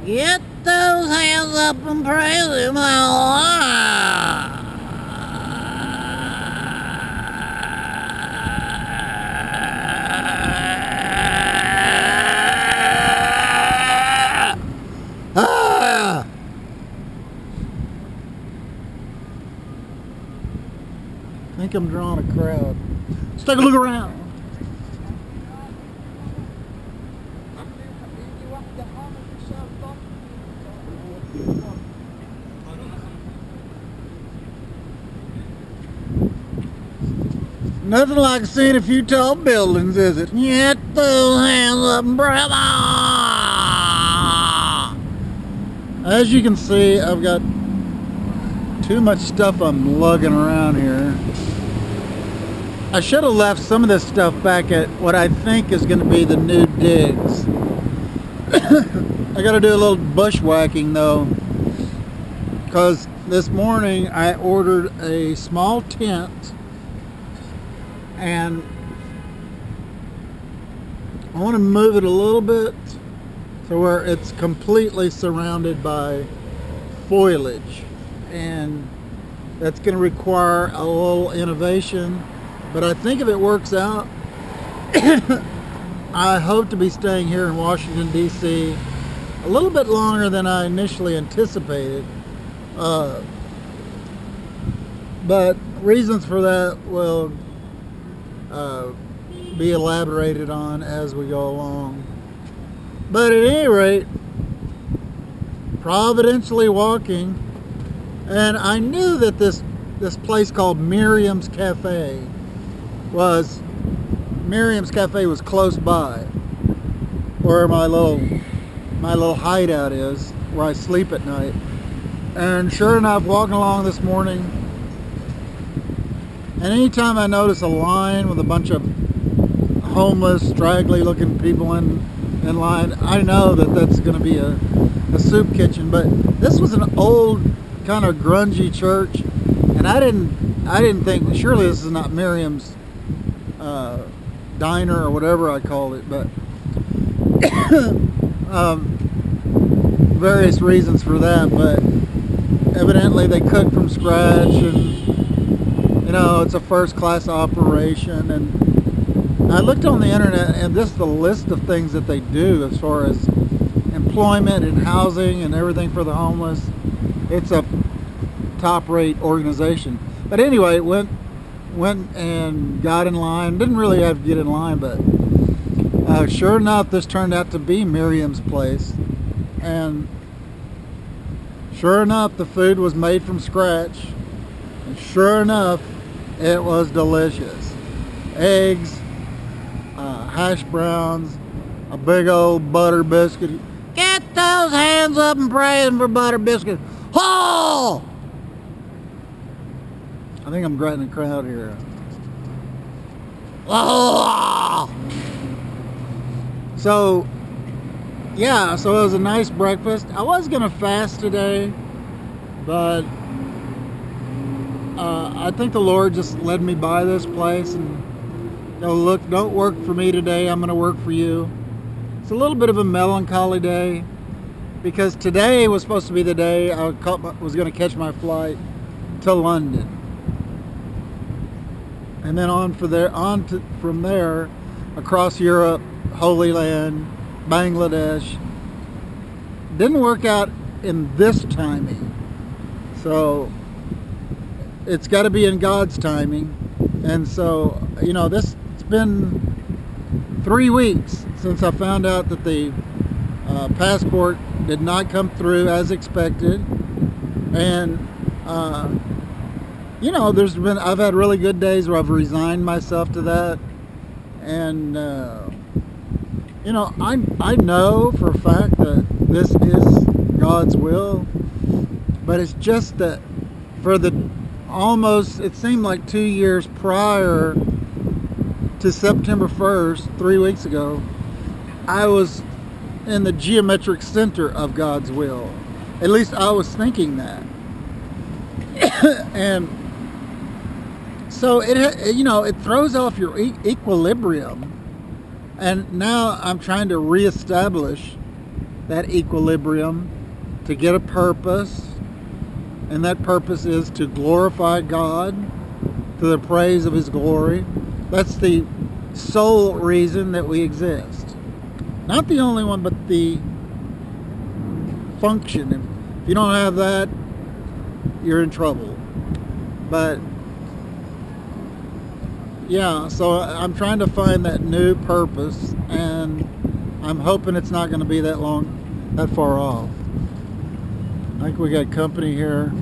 Get those hands up and praise him. Ah! I think I'm drawing a crowd. Let's take a look around. Nothing like seeing a few tall buildings, is it? Get those hands up, brother! As you can see, I've got too much stuff I'm lugging around here. I should have left some of this stuff back at what I think is going to be the new digs. I got to do a little bushwhacking though, because this morning I ordered a small tent, and I want to move it a little bit to where it's completely surrounded by foliage, and that's going to require a little innovation, but I think if it works out, I hope to be staying here in Washington, D.C. a little bit longer than I initially anticipated, but reasons for that will be elaborated on as we go along. But at any rate, providentially walking, and I knew that this place called Miriam's Cafe was close by where my little hideout is, where I sleep at night. And sure enough, walking along this morning, and anytime I notice a line with a bunch of homeless, straggly looking people in line, I know that that's going to be a soup kitchen. But this was an old kind of grungy church, and I didn't think, surely this is not Miriam's diner or whatever I called it, but various reasons for that, but evidently they cook from scratch, and it's a first class operation. And I looked on the internet, and this is the list of things that they do as far as employment and housing and everything for the homeless. It's a top rate organization. But anyway, went and got in line. Didn't really have to get in line, but sure enough, this turned out to be Miriam's place. And sure enough, the food was made from scratch. And sure enough, it was delicious. Eggs, hash browns, a big old butter biscuit. Get those hands up and praying for butter biscuit. Oh! I think I'm grabbing a crowd here. Oh! So it was a nice breakfast. I was gonna fast today, but I think the Lord just led me by this place, and look, don't work for me today, I'm gonna work for you. It's a little bit of a melancholy day, because today was supposed to be the day I was gonna catch my flight to London, and then from there across Europe, Holy Land, Bangladesh. Didn't work out in this timing, so it's got to be in God's timing. And so it's been 3 weeks since I found out that the passport did not come through as expected, and I've had really good days where I've resigned myself to that, and I know for a fact that this is God's will, but it's just that for it seemed like 2 years prior to September 1st, 3 weeks ago, I was in the geometric center of God's will. At least I was thinking that. And so it throws off your equilibrium. And now I'm trying to reestablish that equilibrium to get a purpose, and that purpose is to glorify God, to the praise of His glory. That's the sole reason that we exist. Not the only one, but the function. If you don't have that, you're in trouble. But yeah, so I'm trying to find that new purpose, and I'm hoping it's not going to be that far off. I think we got company here.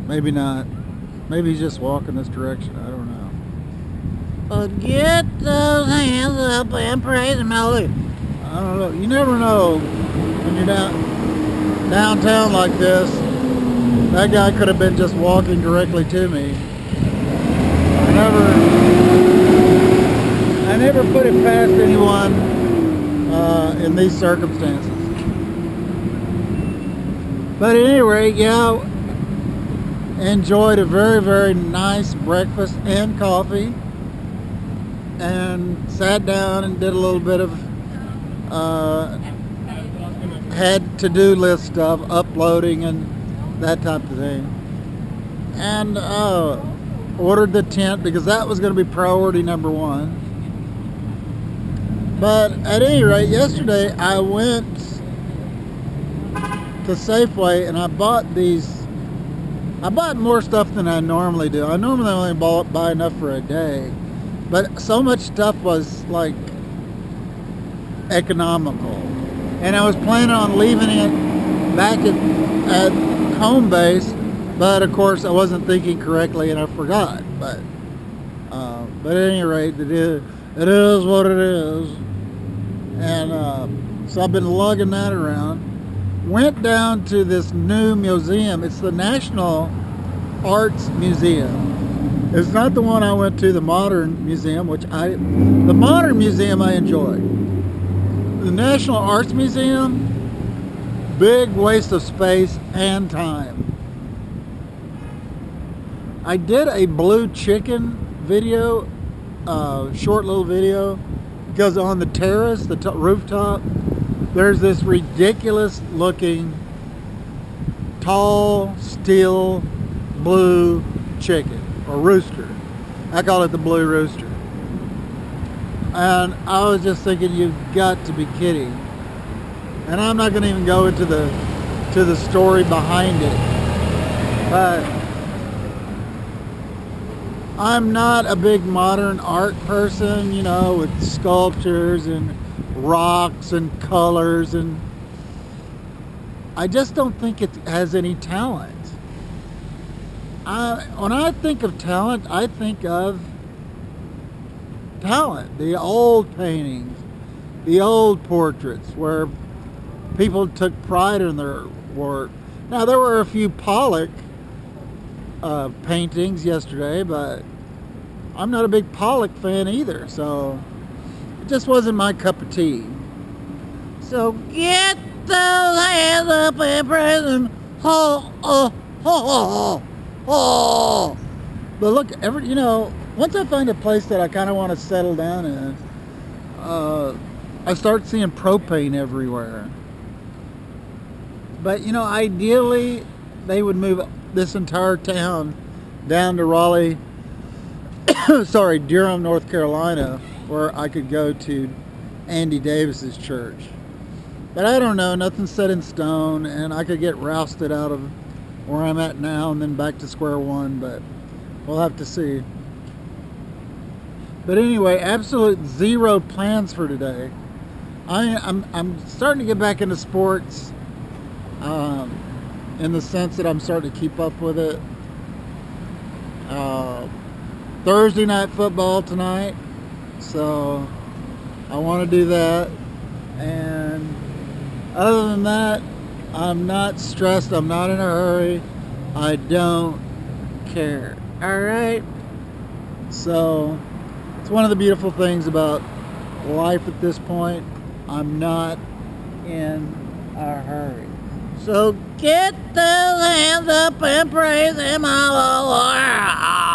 Maybe not. Maybe he's just walking this direction. I don't know. But get those hands up and praise Him, hallelujah. I don't know. You never know when you're downtown like this. That guy could have been just walking directly to me. I never put it past anyone in these circumstances. But at any rate, yeah, enjoyed a very, very nice breakfast and coffee, and sat down and did a little bit of had to-do list stuff, uploading and that type of thing, and ordered the tent because that was going to be priority number one. But at any rate, yesterday I went to Safeway and I bought more stuff than I normally do. I normally only buy enough for a day, but so much stuff was like economical, and I was planning on leaving it back at home base, but of course I wasn't thinking correctly and I forgot. But at any rate, it is what it is, and so I've been lugging that around. Went down to this new museum. It's the National Arts Museum. It's not the one I went to, the Modern Museum, the Modern Museum I enjoy. The National Arts Museum, big waste of space and time. I did a blue chicken video, short little video, because on the terrace, the rooftop, there's this ridiculous looking tall steel blue chicken, or rooster. I call it the blue rooster. And I was just thinking, you've got to be kidding. And I'm not going to even go into the story behind it, but I'm not a big modern art person, you know, with sculptures and rocks and colors, and I just don't think it has any talent. When I think of talent, I think of the old paintings, the old portraits where people took pride in their work. Now, there were a few Pollock paintings yesterday, but I'm not a big Pollock fan either, so it just wasn't my cup of tea. So get those hands up and praise Him. Oh, oh, oh, oh, oh. But look, once I find a place that I kind of want to settle down in, I start seeing propane everywhere. But, ideally, they would move this entire town down to Raleigh, Durham, North Carolina, where I could go to Andy Davis's church. But I don't know, nothing's set in stone, and I could get rousted out of where I'm at now and then back to square one, but we'll have to see. But anyway, absolute zero plans for today. I'm starting to get back into sports, in the sense that I'm starting to keep up with it. Thursday night football tonight, so I want to do that. And other than that, I'm not stressed. I'm not in a hurry. I don't care. All right. So it's one of the beautiful things about life at this point. I'm not in a hurry. So get those hands up and praise Him. Hallelujah.